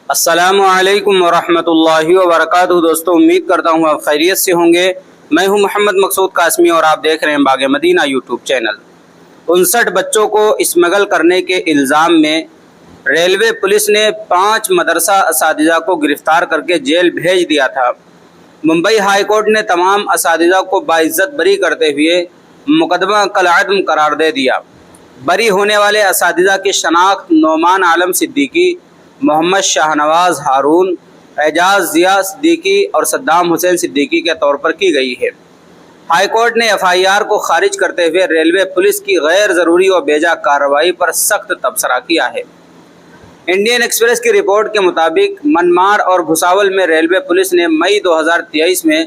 السلام علیکم ورحمۃ اللہ وبرکاتہ۔ دوستوں امید کرتا ہوں آپ خیریت سے ہوں گے۔ میں ہوں محمد مقصود قاسمی اور آپ دیکھ رہے ہیں باغ مدینہ یوٹیوب چینل۔ 59 بچوں کو اسمگل کرنے کے الزام میں ریلوے پولیس نے 5 مدرسہ اساتذہ کو گرفتار کر کے جیل بھیج دیا تھا۔ ممبئی ہائی کورٹ نے تمام اساتذہ کو باعزت بری کرتے ہوئے مقدمہ کالعدم قرار دے دیا۔ بری ہونے والے اساتذہ کی شناخت نعمان عالم صدیقی، محمد شاہنواز ہارون، اعجاز ضیاء صدیقی اور صدام حسین صدیقی کے طور پر کی گئی ہے۔ ہائی کورٹ نے FIR کو خارج کرتے ہوئے ریلوے پولیس کی غیر ضروری و بیجا کارروائی پر سخت تبصرہ کیا ہے۔ انڈین ایکسپریس کی رپورٹ کے مطابق منمار اور بھساول میں ریلوے پولیس نے مئی 2023 میں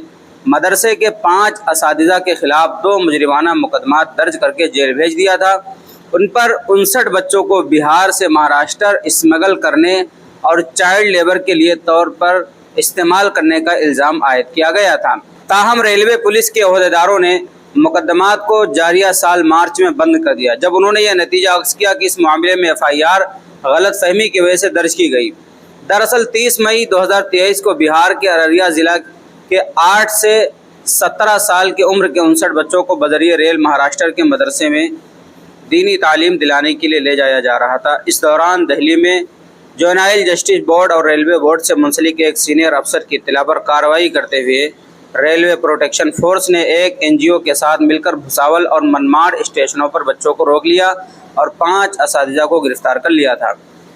مدرسے کے 5 اساتذہ کے خلاف 2 مجرمانہ مقدمات درج کر کے جیل بھیج دیا تھا۔ ان پر 59 بچوں کو بہار سے مہاراشٹر اسمگل کرنے اور چائلڈ لیبر کے لیے طور پر استعمال کرنے کا الزام عائد کیا گیا تھا۔ تاہم ریلوے پولیس کے عہدیداروں نے مقدمات کو جاریہ سال مارچ میں بند کر دیا، جب انہوں نے یہ نتیجہ اخذ کیا کہ اس معاملے میں FIR غلط فہمی کی وجہ سے درج کی گئی۔ دراصل 30 مئی 2023 کو بہار کے ارریہ ضلع کے 8 سے 17 سال کی عمر کے 59 بچوں کو بذریعہ ریل مہاراشٹر کے مدرسے میں دینی تعلیم دلانے کے لیے لے جایا جا رہا تھا۔ اس دوران دہلی میں جونائل جسٹس بورڈ اور ریلوے بورڈ سے منسلک ایک سینئر افسر کی اطلاع پر کارروائی کرتے ہوئے ریلوے پروٹیکشن فورس نے ایک NGO کے ساتھ مل کر بھساول اور منمار اسٹیشنوں پر بچوں کو روک لیا اور 5 اساتذہ کو گرفتار کر لیا تھا۔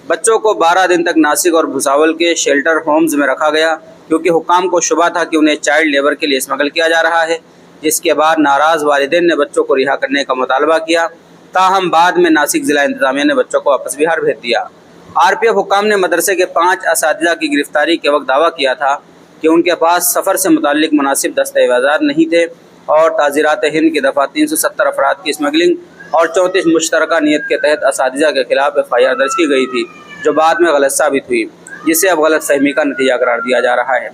بچوں کو 12 دن تک ناسک اور بھساول کے شیلٹر ہومز میں رکھا گیا، کیونکہ حکام کو شبہ تھا کہ انہیں چائلڈ لیبر کے لیے اسمگل کیا جا رہا ہے، جس کے بعد ناراض والدین نے بچوں کو رہا کرنے کا مطالبہ کیا۔ تاہم بعد میں ناسک ضلع انتظامیہ نے بچوں کو واپس بہار بھیج دیا۔ RPF حکام نے مدرسے کے 5 اساتذہ کی گرفتاری کے وقت دعویٰ کیا تھا کہ ان کے پاس سفر سے متعلق مناسب دستاویزات نہیں تھے اور تعزیرات ہند کی دفعہ 370 افراد کی اسمگلنگ اور 34 مشترکہ نیت کے تحت اساتذہ کے خلاف FIR درج کی گئی تھی، جو بعد میں غلط ثابت ہوئی، جسے اب غلط فہمی کا نتیجہ قرار دیا جا رہا ہے۔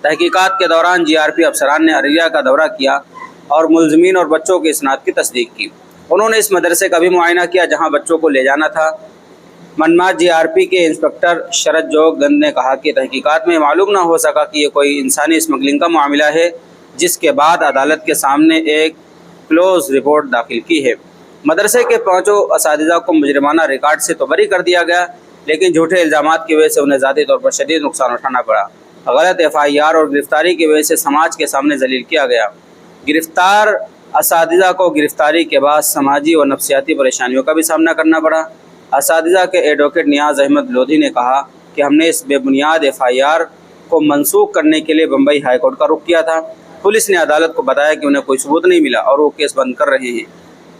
تحقیقات کے دوران GRP افسران نے ارریہ کا دورہ کیا اور ملزمین اور بچوں کی اسناد کی تصدیق کی۔ انہوں نے اس مدرسے کا بھی معائنہ کیا جہاں بچوں کو لے جانا تھا۔ منمار GRP کے انسپکٹر شرد جوگ گند نے کہا کہ تحقیقات میں معلوم نہ ہو سکا کہ یہ کوئی انسانی اسمگلنگ کا معاملہ ہے، جس کے بعد عدالت کے سامنے ایک کلوز رپورٹ داخل کی ہے۔ مدرسے کے 5 اساتذہ کو مجرمانہ ریکارڈ سے تو بری کر دیا گیا، لیکن جھوٹے الزامات کی وجہ سے انہیں ذاتی طور پر شدید نقصان اٹھانا پڑا۔ غلط FIR اور گرفتاری کی وجہ سے سماج کے سامنے ذلیل کیا گیا۔ گرفتار اساتذہ کو گرفتاری کے بعد سماجی و نفسیاتی پریشانیوں کا بھی سامنا کرنا پڑا۔ اساتذہ کے ایڈوکیٹ نیاز احمد لودھی نے کہا کہ ہم نے اس بے بنیاد FIR کو منسوخ کرنے کے لیے بمبئی ہائی کورٹ کا رخ کیا تھا۔ پولیس نے عدالت کو بتایا کہ انہیں کوئی ثبوت نہیں ملا اور وہ کیس بند کر رہے ہیں۔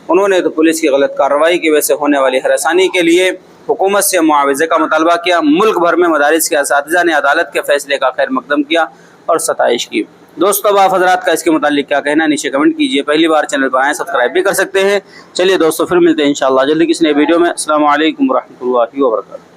انہوں نے تو پولیس کی غلط کارروائی کی وجہ سے ہونے والی ہراسانی کے لیے حکومت سے معاوضے کا مطالبہ کیا۔ ملک بھر میں مدارس کے اساتذہ نے عدالت کے فیصلے کا خیر مقدم کیا اور ستائش کی۔ دوستو اب آپ حضرات کا اس کے متعلق کیا کہنا ہے نیچے کمنٹ کیجئے۔ پہلی بار چینل پر آئیں سبسکرائب بھی کر سکتے ہیں۔ چلیے دوستو پھر ملتے ہیں انشاءاللہ جلدی کسی نئے ویڈیو میں۔ السلام علیکم ورحمۃ اللہ وبرکاتہ۔